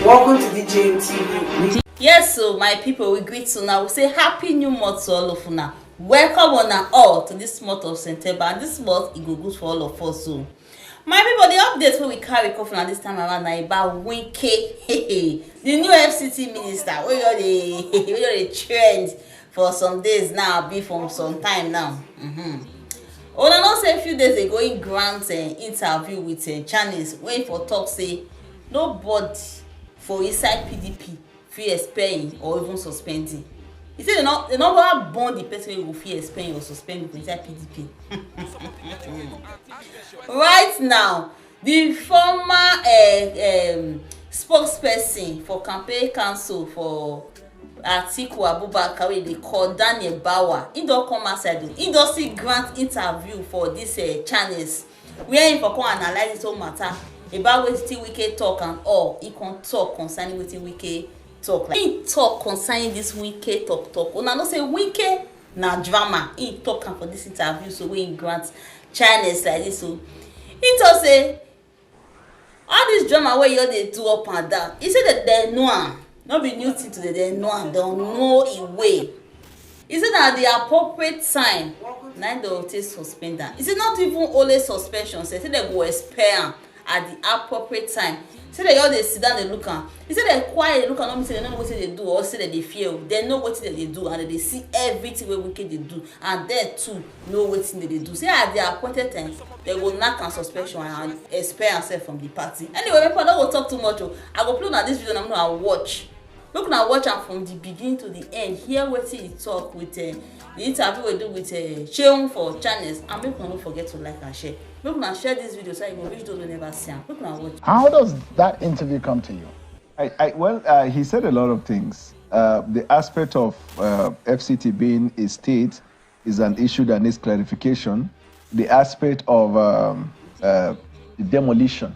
Welcome to DJ TV. Yes, so my people, we greet you now. We say happy new month to all of you now. Welcome on all to this month of September, and this month it go good for all of us. So, my people, the updates wey we carry come from this time around na about Wike, the new FCT minister. We got the trend for some days now, be from some time now. Una know say a few days ago he grant an interview with channels wey for talk say nobody for inside PDP fit expel or even suspend him. He say they no go burn the person wey go fit expel or suspend for inside PDP. Right now, the former spokesperson for campaign council for Atiku Abubakar wey dey call Daniel Bwala, he don come outside. He don still grant interview for dis channels where he for come analyse this whole matter about wetin Wike talk and all. He come talk concerning wetin Wike talk. Like he talk concerning this Wike talk. Una know say Wike na drama. He talk am for this interview, so wey he grant channels like this. So he talk say all this drama wey you dey do up and down, he say that they know am. No be new thing to they know am, they know a way. He said that the appropriate time na they will take suspend am. He said not even only suspension, say they go expel am at the appropriate time. Say they all dey sit down dey look am. He said they quiet dey look am, no mean say they know wetin they do or say they fear. They know wetin they do and they see everything wey Wike dey do, and they too know wetin they do. Say at the appointed time they go knack am suspension and expel amsef from the party. Anyway, people no go talk too much. I go play una this video and I watch. Make una watch am from the beginning to the end. Hear wetin he talk with the interview we do with nsi0n for channels, and make una no forget to like and share. Make una share this video so you go reach those who never see am. Make una watch. How does that interview come to you? Well, he said a lot of things. The aspect of FCT being a state is an issue that needs clarification. The aspect of the demolition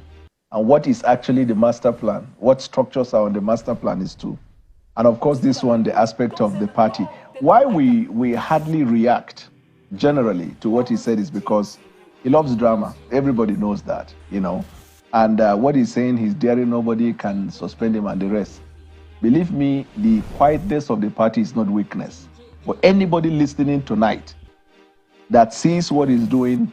and what is actually the master plan, what structures are on the master plan is too. And of course, this one, the aspect of the party. Why we hardly react generally to what he said is because he loves drama. Everybody knows that, you know. And what he's saying, he's daring nobody can suspend him and the rest. Believe me, the quietness of the party is not weakness. For anybody listening tonight that sees what he's doing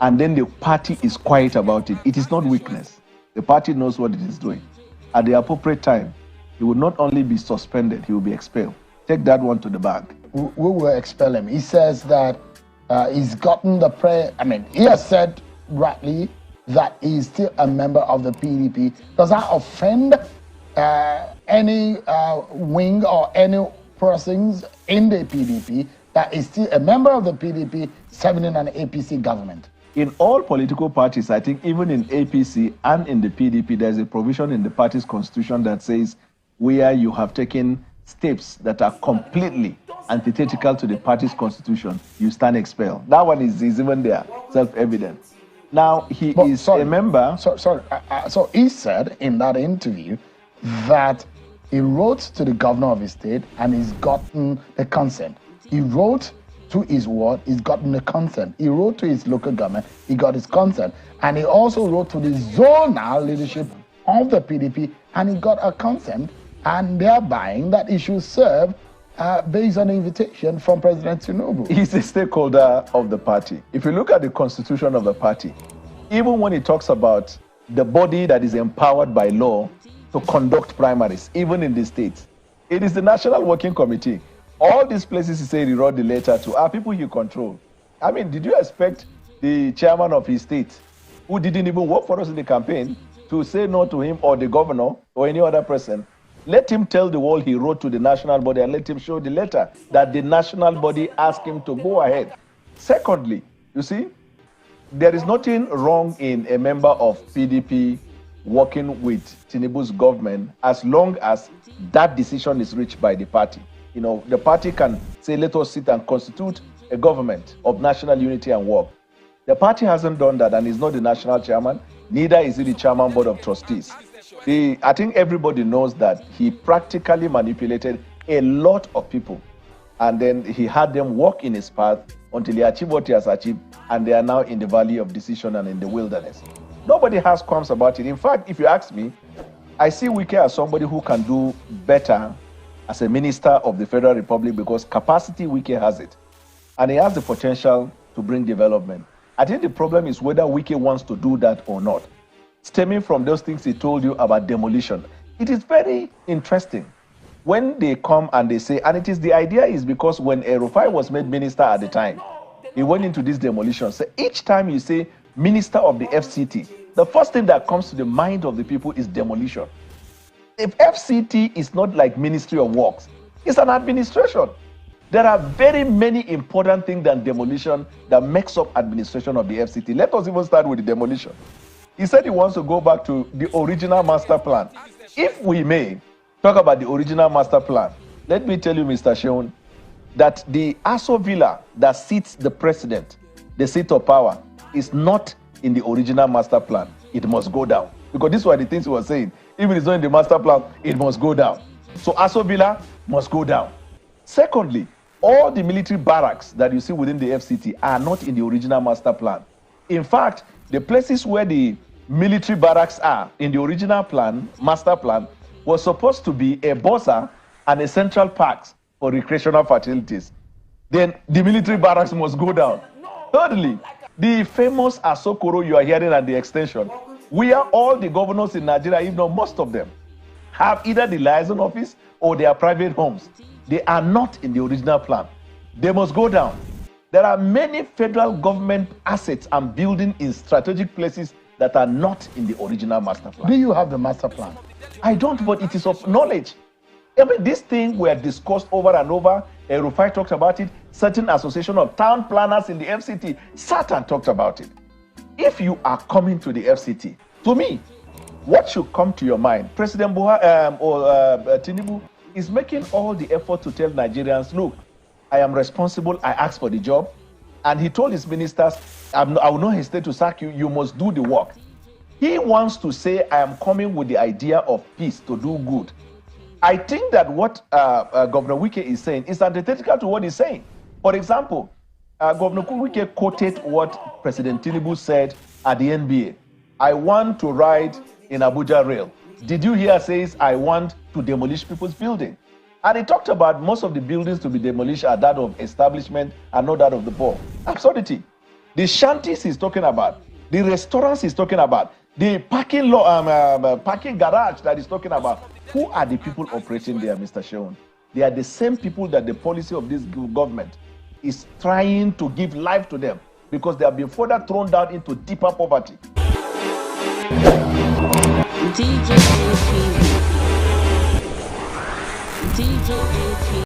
and then the party is quiet about it, it is not weakness. The party knows what it is doing. At the appropriate time, he will not only be suspended, he will be expelled. Take that one to the bank. We will expel him. He says that he's gotten the prayer. I mean, he has said rightly that he's still a member of the PDP. Does that offend any wing or any persons in the PDP that is still a member of the PDP serving in an APC government? In all political parties, I think even in APC and in the PDP, there's a provision in the party's constitution that says where you have taken steps that are completely antithetical to the party's constitution, you stand expelled. That one is even there, self-evident. Now, he is a member. So he said in that interview that he wrote to the governor of his state and he's gotten the consent. He wrote to his ward, he's gotten the consent. He wrote to his local government, he got his consent. And he also wrote to the zonal leadership of the PDP and he got a consent, and thereby that he should serve based on an invitation from President Tinubu. He's a stakeholder of the party. If you look at the constitution of the party, even when it talks about the body that is empowered by law to conduct primaries, even in the states, it is the National Working Committee. All these places he said he wrote the letter to are people he controls. I mean, did you expect the chairman of his state, who didn't even work for us in the campaign, to say no to him, or the governor or any other person? Let him tell the world he wrote to the national body and let him show the letter that the national body asked him to go ahead. Secondly, you see, there is nothing wrong in a member of PDP working with Tinubu's government as long as that decision is reached by the party. You know, the party can say, let us sit and constitute a government of national unity and work. The party hasn't done that and is not the national chairman, neither is he the chairman board of trustees. I think everybody knows that he practically manipulated a lot of people, and then he had them walk in his path until he achieved what he has achieved, and they are now in the valley of decision and in the wilderness. Nobody has qualms about it. In fact, if you ask me, I see Wike as somebody who can do better as a minister of the Federal Republic because capacity Wike has it. And he has the potential to bring development. I think the problem is whether Wike wants to do that or not. Stemming from those things he told you about demolition. It is very interesting when they come and they say, and the idea is because when Rufai was made minister at the time, he went into this demolition. So each time you say minister of the FCT, the first thing that comes to the mind of the people is demolition. If FCT is not like Ministry of Works, it's an administration. There are very many important things than demolition that makes up administration of the FCT. Let us even start with the demolition. He said he wants to go back to the original master plan. If we may talk about the original master plan, let me tell you, Mr. nsi0n, that the Aso Villa that seats the president, the seat of power, is not in the original master plan. It must go down. Because these were the things he was saying. If it is not in the master plan, it must go down. So Aso Villa must go down. Secondly, all the military barracks that you see within the FCT are not in the original master plan. In fact, the places where the military barracks are in the original plan, master plan, was supposed to be a bossa and a central parks for recreational facilities. Then the military barracks must go down. Thirdly, the famous Asokoro you are hearing at the extension, where all the governors in Nigeria, if not most of them, have either the liaison office or their private homes. They are not in the original plan. They must go down. There are many federal government assets and buildings in strategic places that are not in the original master plan. Do you have the master plan? I don't, but it is of knowledge. I mean, this thing were discussed over and over. Rufai talked about it. Certain association of town planners in the FCT sat and talked about it. If you are coming to the FCT, to me, what should come to your mind? President Tinubu is making all the effort to tell Nigerians, look, I am responsible, I asked for the job. And he told his ministers, I will not hesitate to sack you, you must do the work. He wants to say, I am coming with the idea of peace to do good. I think that what Governor Wike is saying is antithetical to what he's saying. For example, Governor Wike quoted what President Tinubu said at the NBA. I want to ride in Abuja rail. Did you hear says, I want to demolish people's building? And he talked about most of the buildings to be demolished are that of establishment and not that of the poor. Absurdity. The shanties he's talking about, the restaurants he's talking about, the parking garage that he's talking about. Who are the people operating there, Mr. nsi0n? They are the same people that the policy of this government is trying to give life to them because they have been further thrown down into deeper poverty. DJ